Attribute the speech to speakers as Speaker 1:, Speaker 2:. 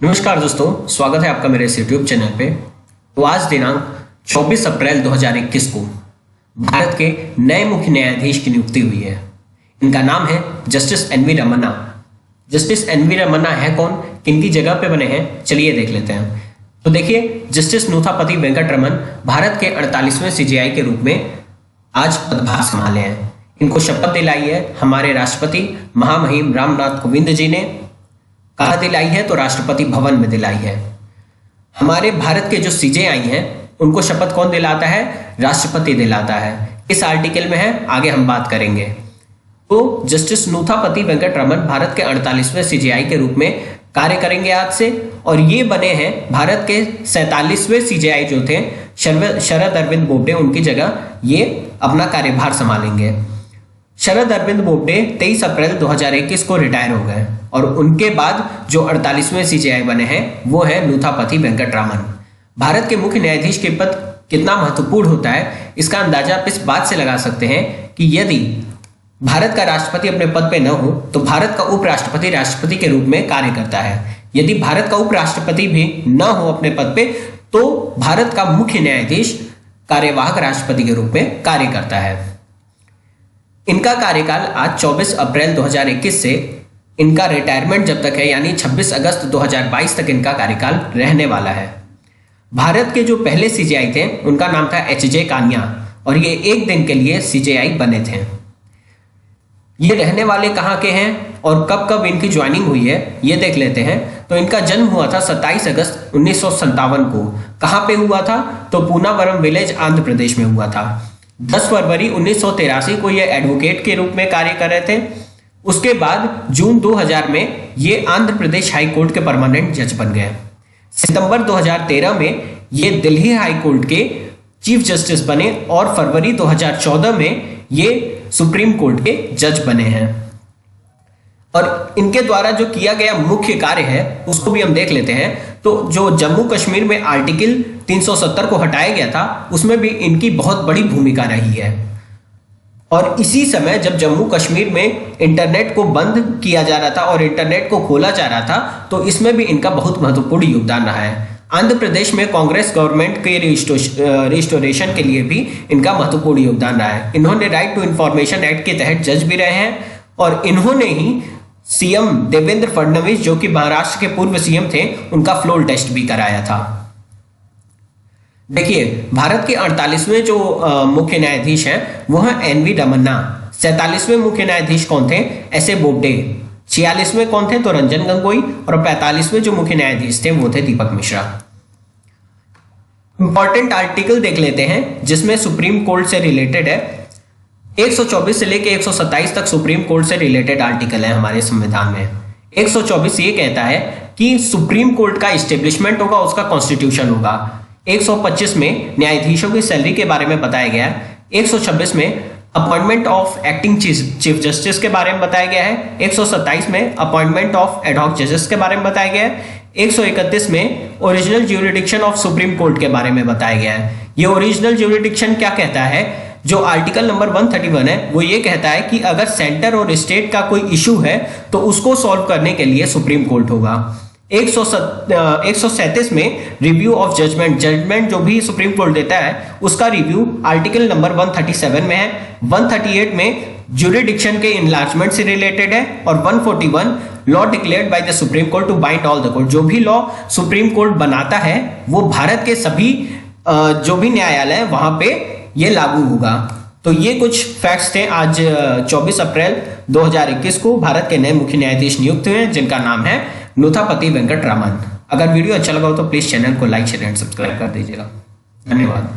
Speaker 1: नमस्कार दोस्तों, स्वागत है आपका मेरे इस यूट्यूब चैनल पे। तो आज दिनांक 24 अप्रैल 2021 को भारत के नए मुख्य न्यायाधीश की नियुक्ति हुई है। इनका नाम है justice N V Ramanna. Justice N V Ramanna है कौन, किनकी जगह पे बने हैं, चलिए देख लेते हैं। तो देखिए, जस्टिस नूथापति वेंकटरमन भारत के 48वें सीजेआई के रूप में आज पदभार संभाले हैं। इनको शपथ दिलाई है हमारे राष्ट्रपति महामहिम रामनाथ कोविंद जी ने। कहाँ दिलाई है, तो राष्ट्रपति भवन में दिलाई है। हमारे भारत के जो सीजेआई हैं उनको शपथ कौन दिलाता है, राष्ट्रपति दिलाता है। इस आर्टिकल में है, आगे हम बात करेंगे। तो जस्टिस नूथापति वेंकटरमन भारत के 48वें सीजेआई के रूप में कार्य करेंगे आज से, और ये बने हैं भारत के 47वें सीजेआई जो थे शरद अरविंद बोबडे, उनकी जगह ये अपना कार्यभार संभालेंगे। शरद अरविंद बोबडे 23 अप्रैल 2021 को रिटायर हो गए, और उनके बाद जो 48वें सीजेआई बने हैं वो है नूथापति वेंकटरमन। भारत के मुख्य न्यायाधीश के पद कितना महत्वपूर्ण होता है, इसका अंदाजा आप इस बात से लगा सकते हैं कि यदि भारत का राष्ट्रपति अपने पद पे न हो तो भारत का उपराष्ट्रपति राष्ट्रपति के रूप में कार्य करता है। यदि भारत का उपराष्ट्रपति भी न हो अपने पद पे तो भारत का मुख्य न्यायाधीश कार्यवाहक राष्ट्रपति के रूप में कार्य करता है। इनका कार्यकाल आज 24 अप्रैल 2021 से इनका रिटायरमेंट जब तक है, यानी 26 अगस्त 2022 तक इनका कार्यकाल रहने वाला है। भारत के जो पहले सीजेआई थे उनका नाम था एच.जे. कानिया, और ये एक दिन के लिए सीजेआई बने थे। ये रहने वाले कहाँ के हैं और कब कब इनकी ज्वाइनिंग हुई है ये देख लेते हैं। तो इनका जन्म हुआ था 27 अगस्त 1957 को। कहाँ पे हुआ था, तो पूनावरम विलेज आंध्र प्रदेश में हुआ था। 10 फरवरी 1983 को ये एडवोकेट के रूप में कार्य कर रहे थे। उसके बाद जून 2000 में ये आंध्र प्रदेश हाई कोर्ट के परमानेंट जज बन गए। सितंबर 2013 में ये दिल्ली हाई कोर्ट के चीफ जस्टिस बने, और फरवरी 2014 में ये सुप्रीम कोर्ट के जज बने हैं। और इनके द्वारा जो किया गया मुख्य कार्य है उसको भी हम देख लेते हैं। तो जो जम्मू कश्मीर में आर्टिकल 370 को हटाया गया था उसमें भी इनकी बहुत बड़ी भूमिका रही है। और इसी समय जब जम्मू कश्मीर में इंटरनेट को बंद किया जा रहा था और इंटरनेट को खोला जा रहा था, तो इसमें भी इनका बहुत महत्वपूर्ण योगदान रहा है। आंध्र प्रदेश में कांग्रेस गवर्नमेंट के रिस्टोरेशन के लिए भी इनका महत्वपूर्ण योगदान रहा है। इन्होंने राइट टू इंफॉर्मेशन एक्ट के तहत जज भी रहे हैं, और इन्होंने ही सीएम देवेंद्र फडणवीस जो कि महाराष्ट्र के पूर्व सीएम थे उनका फ्लोर टेस्ट भी कराया था। देखिए, भारत के 48वें जो मुख्य न्यायाधीश हैं वो हैं एन वी रमन्ना। 47वें मुख्य न्यायाधीश कौन थे, एस ए बोबडे। 46वें कौन थे, तो रंजन गोगोई। और 45वें जो मुख्य न्यायाधीश थे वो थे दीपक मिश्रा। इंपॉर्टेंट आर्टिकल देख लेते हैं जिसमें सुप्रीम कोर्ट से रिलेटेड है। 124 से लेकर 127 तक सुप्रीम कोर्ट से रिलेटेड आर्टिकल है हमारे संविधान में। 124 ये कहता है कि सुप्रीम कोर्ट का इस्टेब्लिशमेंट होगा, उसका कॉन्स्टिट्यूशन होगा। 125 में न्यायाधीशों की सैलरी के बारे में बताया गया है। 126 में appointment of acting chief justice के बारे में बताया गया है। 127 में अपॉइंटमेंट ऑफ एडहॉक जजेस के बारे में बताया गया है। 131 में original jurisdiction of supreme court के बारे में बताया गया है। ये ओरिजिनल ज्यूरिडिक्शन क्या कहता है, जो आर्टिकल नंबर 131 है वो ये कहता है कि अगर सेंटर और स्टेट का कोई इशू है तो उसको सॉल्व करने के लिए सुप्रीम कोर्ट होगा। 137 में रिव्यू ऑफ जजमेंट जो भी सुप्रीम कोर्ट देता है उसका रिव्यू आर्टिकल नंबर 137 में है। 138 में ज्यूरिडिक्शन के इनलार्जमेंट से रिलेटेड है। और 141 law declared by the Supreme Court to bind all the court. जो भी लॉ सुप्रीम कोर्ट बनाता है वो भारत के सभी जो भी न्यायालय है वहां पे ये लागू होगा। तो ये कुछ फैक्ट्स थे। आज 24 अप्रैल 2021 को भारत के नए मुख्य न्यायाधीश नियुक्त हुए हैं जिनका नाम है नूथापति वेंकटरमन। अगर वीडियो अच्छा लगा हो तो प्लीज चैनल को लाइक शेयर एंड सब्सक्राइब कर दीजिएगा। धन्यवाद।